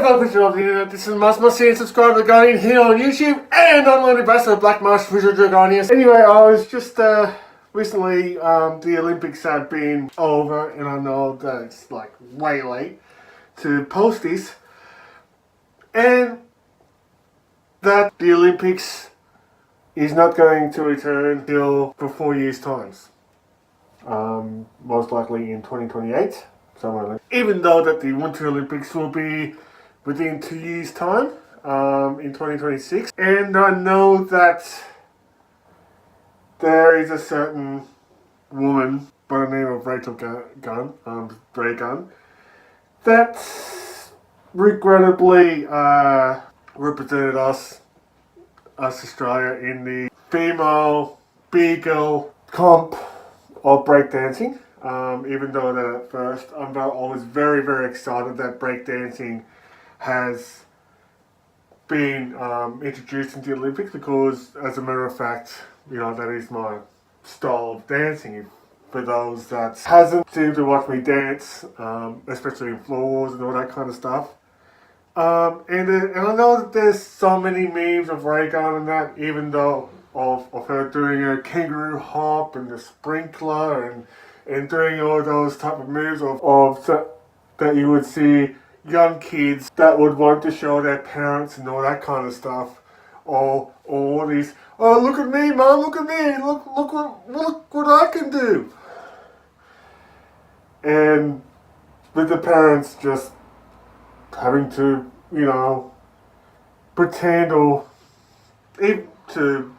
fellow creatures of the internet, this is must see and subscribe to the Guardian here on YouTube and online ambassador of Black Marsh Bruzo Dragonius. Anyway, I was just recently the Olympics have been over, and I know that it's like way late to post this, and that the Olympics is not going to return till for 4 years' times. Most likely in 2028. Somewhere like. Even though that the Winter Olympics will be within 2 years' time, in 2026, and I know that there is a certain woman by the name of Rachel Gunn, that regrettably represented us Australia in the female B-girl comp of breakdancing. Even though that at first I was very, very excited that breakdancing has been introduced into the Olympics, because as a matter of fact, you know, that is my style of dancing. For those that hasn't seemed to watch me dance, especially in floor wars and all that kind of stuff. And I know that there's so many memes of Raygun and that, even though of her doing a kangaroo hop and the sprinkler and doing all those type of moves that you would see young kids that would want to show their parents and all that kind of stuff. Or all these, oh, look at me, Mom, look at me, look what I can do. And with the parents just having to, you know, pretend or even to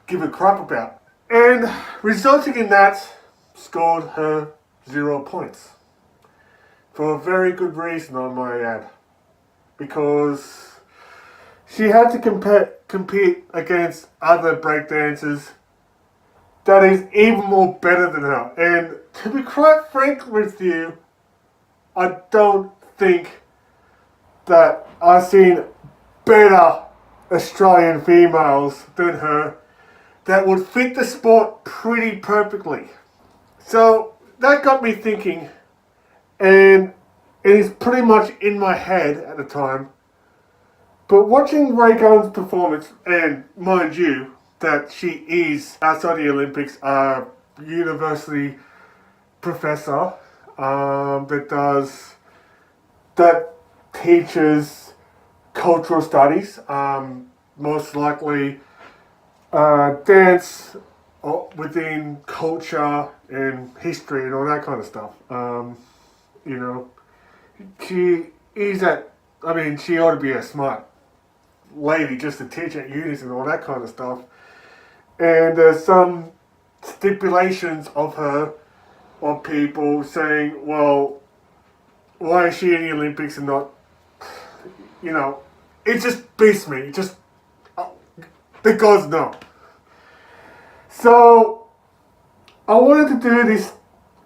give a crap about. And resulting in that, scored her 0 points. For a very good reason, I might add. Because she had to compete against other breakdancers that is even more better than her. And to be quite frank with you, I don't think that I've seen better Australian females than her that would fit the sport pretty perfectly. So that got me thinking, and it is pretty much in my head at the time. But watching Ray Gunn's performance, and mind you, that she is, outside the Olympics, a university professor that teaches cultural studies, most likely dance within culture and history and all that kind of stuff. You know, she ought to be a smart lady just to teach at unis and all that kind of stuff. And there's some stipulations of people saying, well, why is she in the Olympics and not, you know, it just beats me. It just, the gods know. So, I wanted to do this,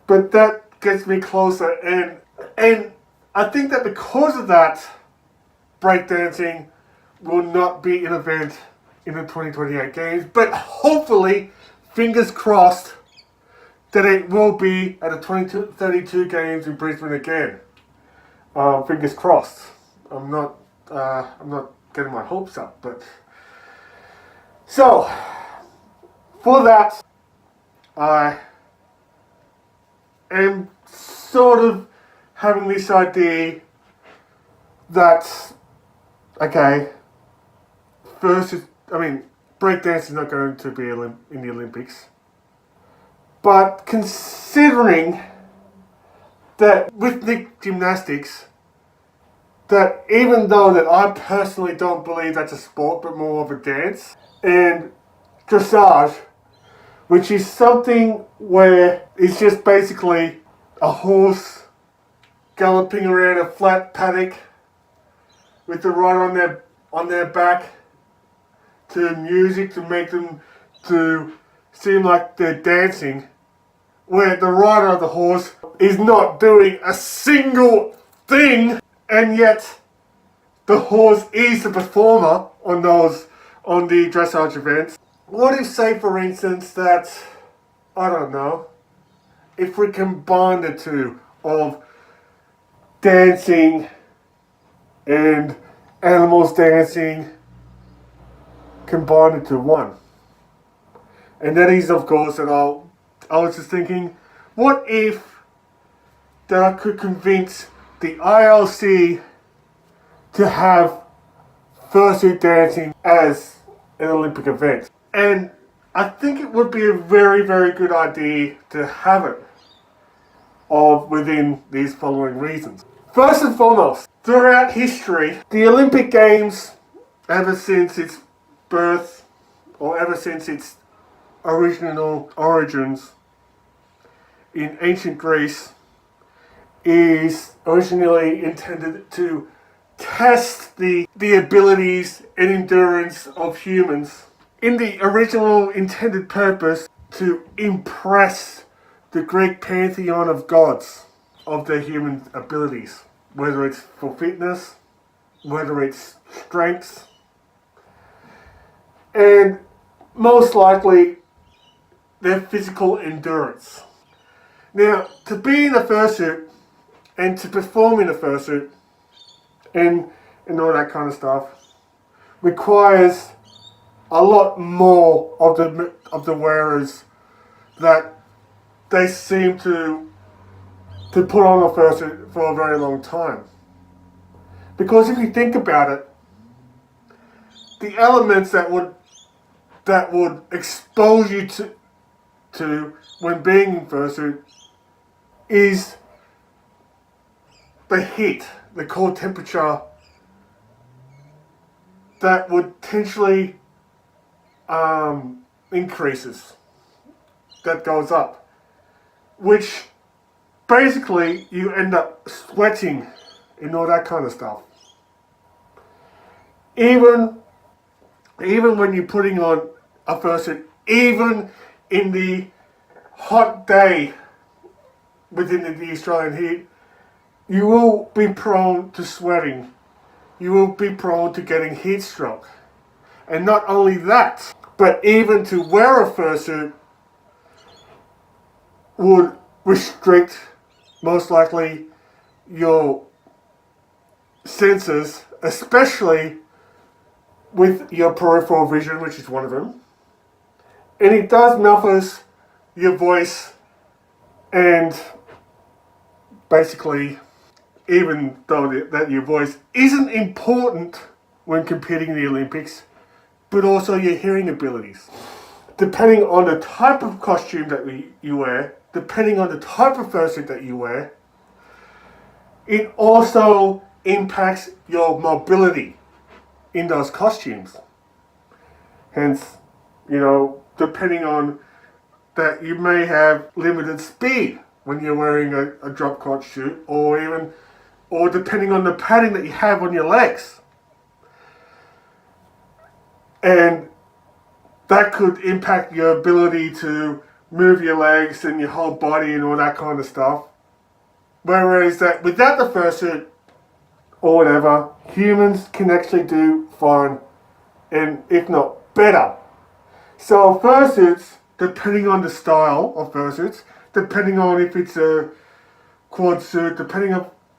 but that gets me closer, and I think that because of that, breakdancing will not be an event in the 2028 games, but hopefully, fingers crossed, that it will be at the 2032 games in Brisbane again. Fingers crossed. I'm not getting my hopes up, but so for that, I am sort of having this idea that, okay, breakdance is not going to be in the Olympics, but considering that rhythmic gymnastics, that even though that I personally don't believe that's a sport but more of a dance, and dressage, which is something where it's just basically a horse galloping around a flat paddock with the rider on their back to music to make them to seem like they're dancing, where the rider of the horse is not doing a single thing, and yet the horse is the performer on the dressage events. What if, say for instance, that, I don't know, if we combine the two of dancing and animals dancing combined into one. And that is, of course, that I was just thinking, what if that I could convince the ILC to have fursuit dancing as an Olympic event? And I think it would be a very, very good idea to have it within these following reasons. First and foremost, throughout history, the Olympic Games, ever since its birth, or ever since its original origins in ancient Greece, is originally intended to test the abilities and endurance of humans in the original intended purpose to impress the Greek pantheon of gods of their human abilities, whether it's for fitness, whether it's strength, and most likely their physical endurance. Now, to be in a fursuit and to perform in a fursuit and all that kind of stuff requires a lot more of the wearers that they seem to put on a fursuit for a very long time. Because if you think about it, the elements that would expose you to when being in fursuit is the heat, the cold temperature that would potentially increases, that goes up, which basically you end up sweating and all that kind of stuff. Even when you're putting on a fursuit, even in the hot day within the Australian heat, you will be prone to sweating. You will be prone to getting heat stroke. And not only that, but even to wear a fursuit would restrict, most likely, your senses, especially with your peripheral vision, which is one of them. And it does muffles your voice, and basically, even though that your voice isn't important when competing in the Olympics, but also your hearing abilities. Depending on the type of costume that you wear, depending on the type of fursuit that you wear, it also impacts your mobility in those costumes. Hence, depending on that, you may have limited speed when you're wearing a drop crotch suit, or depending on the padding that you have on your legs. And that could impact your ability to move your legs and your whole body and all that kind of stuff. Whereas that without the fursuit or whatever, humans can actually do fine, and if not better. So fursuits, depending on the style of fursuits, depending on if it's a quad suit,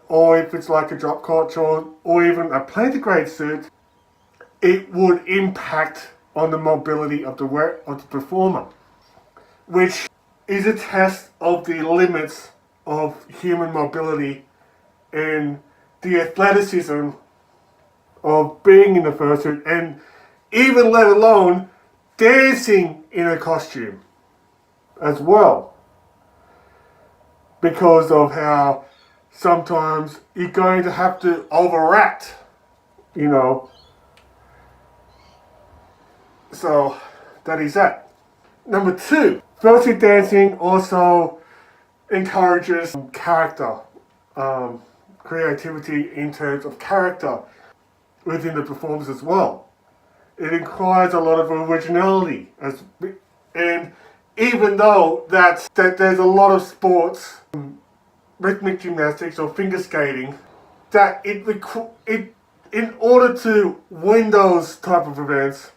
or if it's like a drop crotch or even a plantigrade suit, it would impact on the mobility of the performer, which is a test of the limits of human mobility and the athleticism of being in a fursuit, and even let alone dancing in a costume as well, because of how sometimes you're going to have to overact, So that is that. Number 2, fursuit dancing also encourages character, creativity in terms of character within the performance as well. It requires a lot of originality, and even though that there's a lot of sports, rhythmic gymnastics or finger skating, that in order to win those type of events,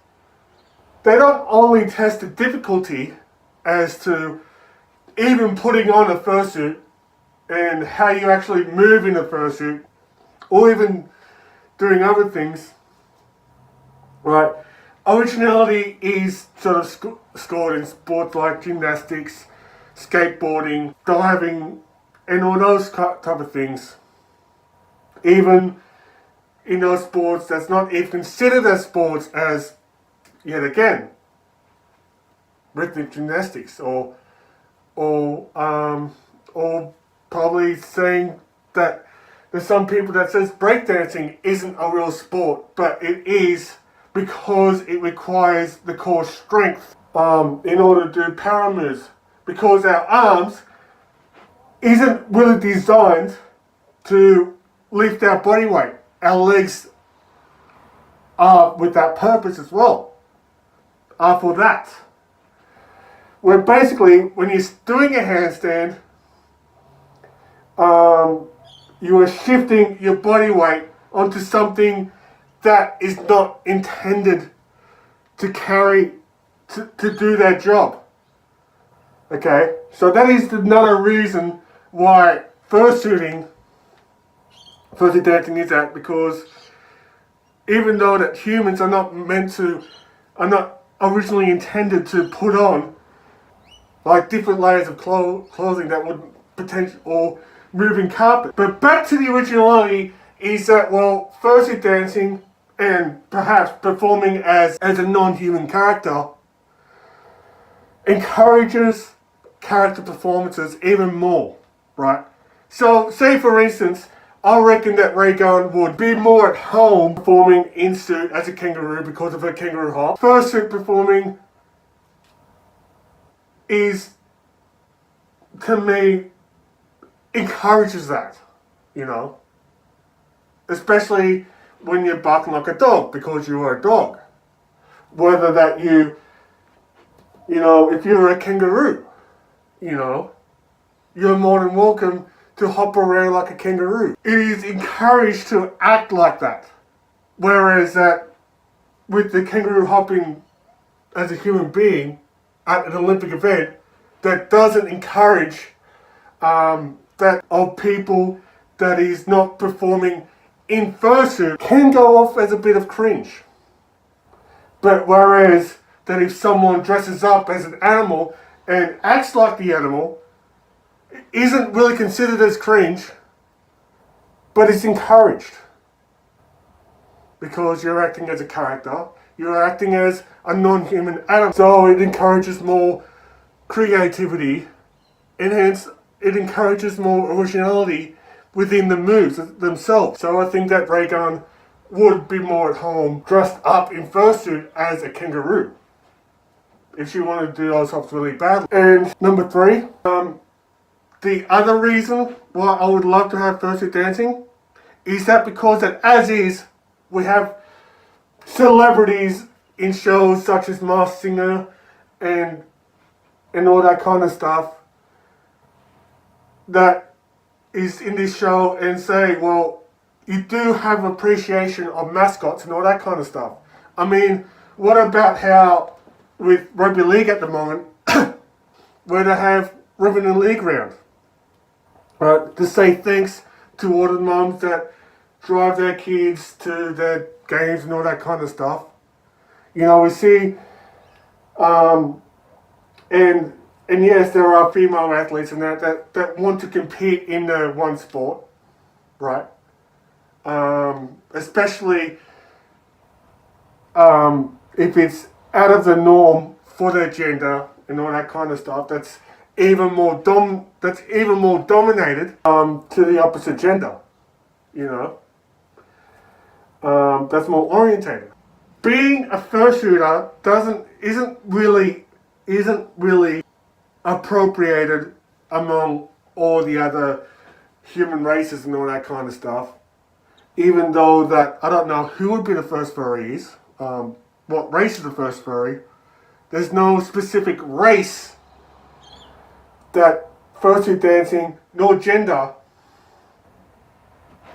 they don't only test the difficulty as to even putting on a fursuit and how you actually move in a fursuit, or even doing other things, right? Originality is sort of scored in sports like gymnastics, skateboarding, diving, and all those type of things. Even in those sports that's not even considered as sports, as yet again rhythmic gymnastics, or probably saying that there's some people that says breakdancing isn't a real sport, but it is because it requires the core strength in order to do power moves, because our arms isn't really designed to lift our body weight. Our legs are with that purpose as well, are for that. Where basically, when you're doing a handstand, you are shifting your body weight onto something that is not intended to carry, to do that job. Okay, so that is another reason why fursuit dancing is that, because even though that humans are not originally intended to put on like different layers of clothing that would potentially, or moving carpet. But back to the originality is that, well, fursuit dancing and perhaps performing as a non-human character encourages character performances even more, right? So, say for instance, I reckon that Raygun would be more at home performing in suit as a kangaroo because of her kangaroo hop. Fursuit performing is, to me, encourages that, you know, especially when you're barking like a dog because you are a dog. Whether that you know, if you're a kangaroo, you know, you're more than welcome to hop around like a kangaroo. It is encouraged to act like that. Whereas that with the kangaroo hopping as a human being at an Olympic event, that doesn't encourage that of people that is not performing in fursuit, can go off as a bit of cringe. But whereas that if someone dresses up as an animal and acts like the animal, isn't really considered as cringe, but it's encouraged. Because you're acting as a character, you're acting as a non-human animal. So it encourages more creativity, and hence it encourages more originality within the moves themselves. So I think that Raygun would be more at home dressed up in fursuit as a kangaroo if she wanted to do those hops really badly. And number 3, the other reason why I would love to have fursuit dancing is that because that as is, we have celebrities in shows such as Masked Singer and all that kind of stuff that is in this show, and say, well, you do have appreciation of mascots and all that kind of stuff. I mean, what about how with rugby league at the moment, where they have ribbon and league round, right, to say thanks to all the mums that drive their kids to their games and all that kind of stuff. You know, we see, and yes, there are female athletes and that want to compete in the one sport, right? Especially if it's out of the norm for their gender and all that kind of stuff. That's even more dominated to the opposite gender. You know, that's more orientated. Being a fursuiter isn't really appropriated among all the other human races and all that kind of stuff. Even though that I don't know who would be the first furries, what race is the first furry. There's no specific race that fursuit dancing, nor gender,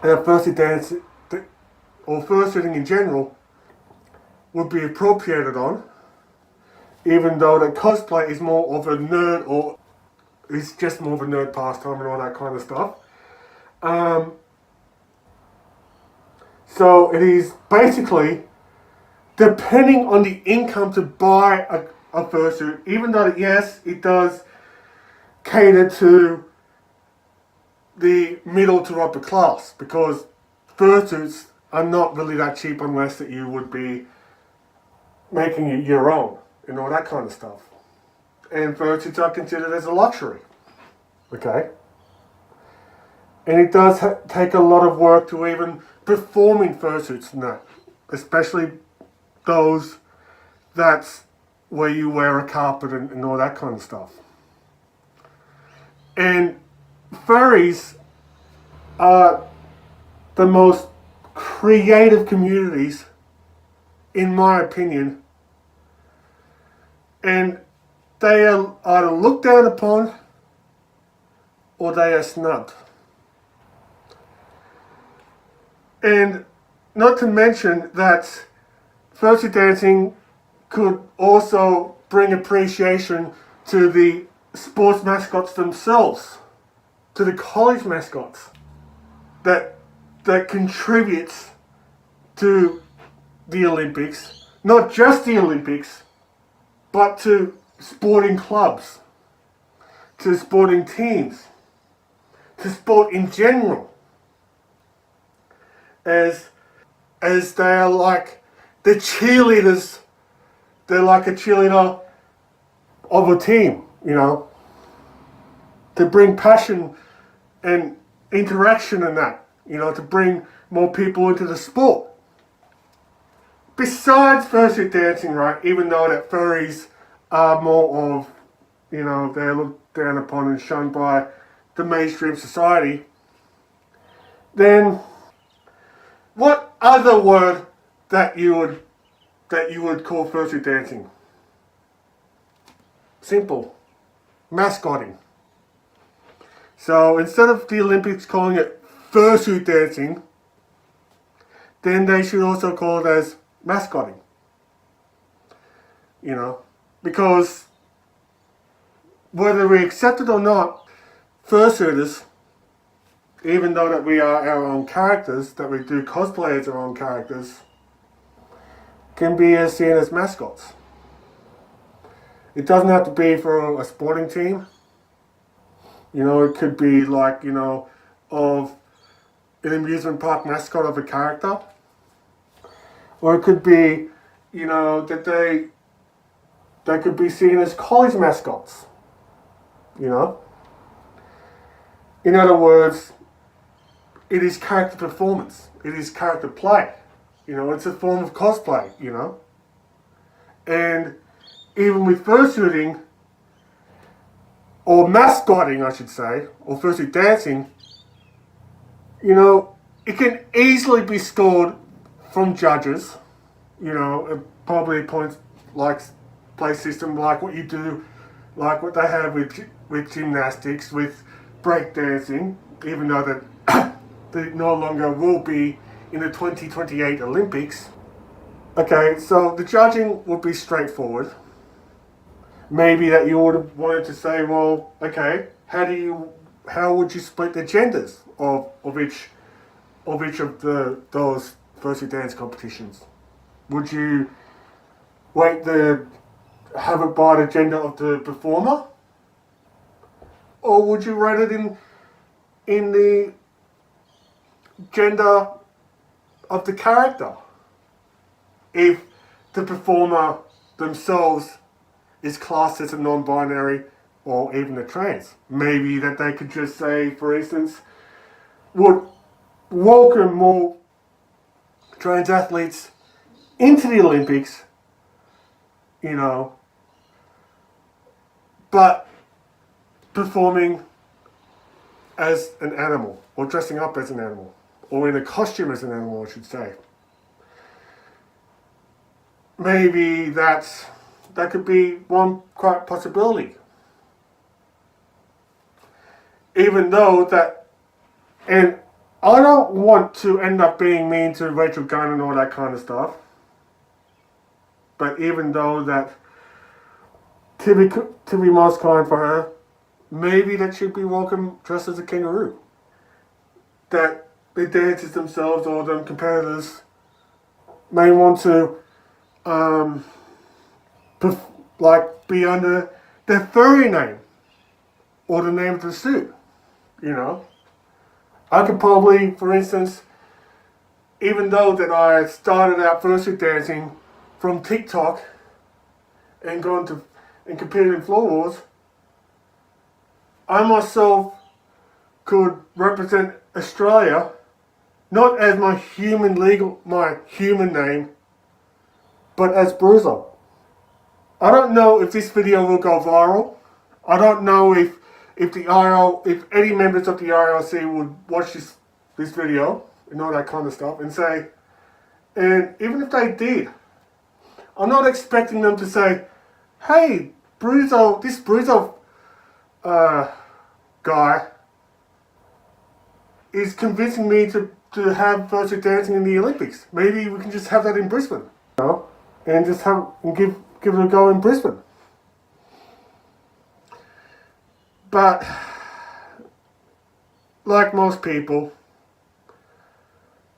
fursuit dancing or fursuiting in general would be appropriated on. Even though that cosplay is more of a nerd, or is just more of a nerd pastime and all that kind of stuff. So it is basically depending on the income to buy a fursuit, even though, yes, it does cater to the middle to upper class, because fursuits are not really that cheap unless that you would be making it your own and all that kind of stuff. And fursuits are considered as a luxury. Okay? And it does take a lot of work to even perform in fursuits and that, especially those that's where you wear a carpet and all that kind of stuff. And furries are the most creative communities, in my opinion, and they are either looked down upon or they are snubbed. And not to mention that fursuit dancing could also bring appreciation to the sports mascots themselves, to the college mascots, that contributes to the Olympics, not just the Olympics, but to sporting clubs, to sporting teams, to sport in general, as they are like the cheerleaders. They're like a cheerleader of a team, you know, to bring passion and interaction and that, you know, to bring more people into the sport. Besides fursuit dancing, right, even though that furries are more of, you know, they're looked down upon and shunned by the mainstream society, then what other word that you would call fursuit dancing? Simple. Mascotting. So instead of the Olympics calling it fursuit dancing, then they should also call it as mascotting. You know, because whether we accept it or not, fursuiters, even though that we are our own characters, that we do cosplay as our own characters, can be as seen as mascots. It doesn't have to be for a sporting team. You know, it could be like, you know, of an amusement park mascot of a character. Or it could be, you know, that they could be seen as college mascots. You know? In other words, it is character performance. It is character play. You know, it's a form of cosplay, you know? And even with fursuiting, or mascotting, I should say, or fursuit dancing, you know, it can easily be scored from judges. You know, probably points like play system, like what you do, like what they have with gymnastics, with breakdancing, even though that they no longer will be in the 2028 Olympics. Okay, so the judging would be straightforward. Maybe that you would have wanted to say, well, okay, how would you split the genders of each of those fursuit dance competitions? Would you have it by the gender of the performer, or would you rate it in the gender of the character? If the performer themselves is classed as a non-binary or even a trans, maybe that they could just say, for instance, would welcome more trans athletes into the Olympics, you know, but performing as an animal, or dressing up as an animal, or in a costume as an animal, I should say. Maybe that could be one quite possibility. Even though that, and I don't want to end up being mean to Rachel Gunn and all that kind of stuff, but even though that, to be most kind for her, maybe that should be welcome dressed as a kangaroo. That the dancers themselves or the competitors may want to be under their furry name or the name of the suit. You know, I could probably, for instance, even though that I started out fursuit dancing from TikTok and gone to and competed in floor wars, I myself could represent Australia not as my human name, but as Bruzo. I don't know if this video will go viral. I don't know if any members of the IRC would watch this video and all that kind of stuff and say, and even if they did, I'm not expecting them to say, hey, this Bruzo guy is convincing me to have fursuit dancing in the Olympics. Maybe we can just have that in Brisbane, you know, and just give it a go in Brisbane. But like most people,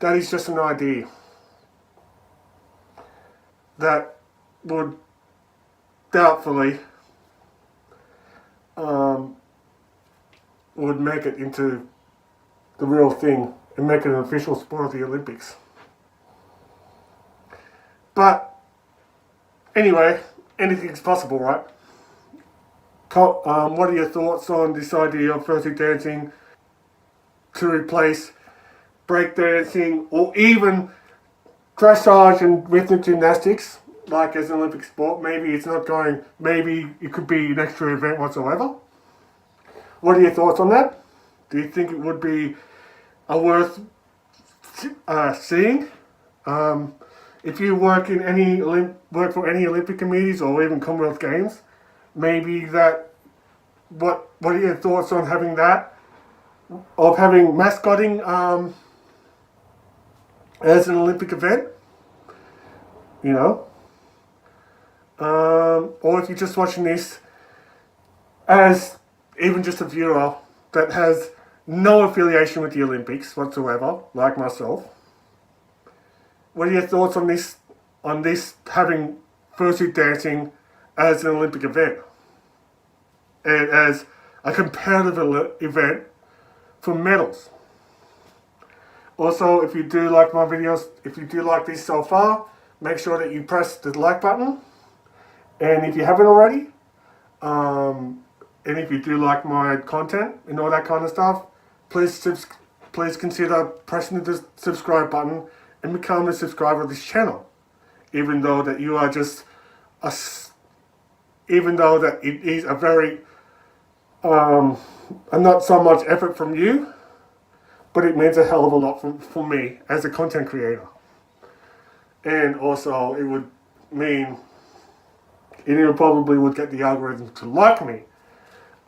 that is just an idea that would doubtfully would make it into the real thing and make it an official sport of the Olympics. But anyway, anything's possible, right? What are your thoughts on this idea of fursuit dancing to replace breakdancing or even dressage and rhythmic gymnastics, like as an Olympic sport? Maybe it could be an extra event whatsoever. What are your thoughts on that? Do you think it would be worth seeing? If you work for any Olympic committees or even Commonwealth Games, maybe what are your thoughts on having that? Of having mascotting as an Olympic event? You know? Or if you're just watching this as even just a viewer that has no affiliation with the Olympics whatsoever, like myself, what are your thoughts on this having fursuit dancing as an Olympic event and as a competitive event for medals? Also, if you do like my videos, if you do like this so far, make sure that you press the like button. And if you haven't already, and if you do like my content and all that kind of stuff, please consider pressing the subscribe button and become a subscriber of this channel. Even though that you are just even though that it is a very not so much effort from you, but it means a hell of a lot for me as a content creator. And also it would mean it probably would get the algorithm to like me.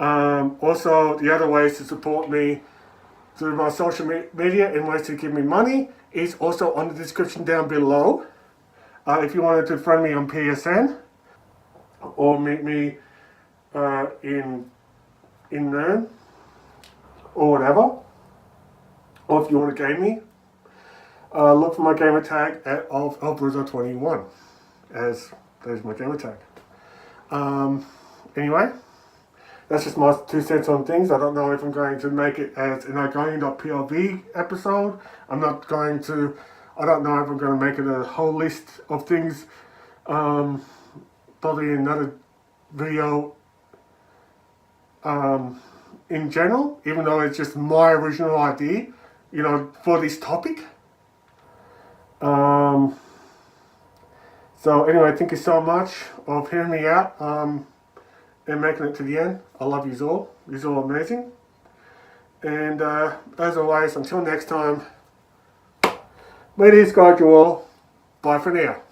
Also, the other ways to support me through my social media and ways to give me money is also on the description down below. If you wanted to friend me on PSN or meet me in Nern or whatever, or if you want to game me, look for my gamer tag of Bruzo21 as there's my gamer tag. Anyway, that's just my 2 cents on things. I don't know if I'm going to make it as an Argonian.pov episode. I don't know if I'm going to make it a whole list of things. Probably another video in general, even though it's just my original idea, you know, for this topic. So anyway, thank you so much for hearing me out and making it to the end. I love you all. You're all amazing. And as always, until next time, may these guide you all. Bye for now.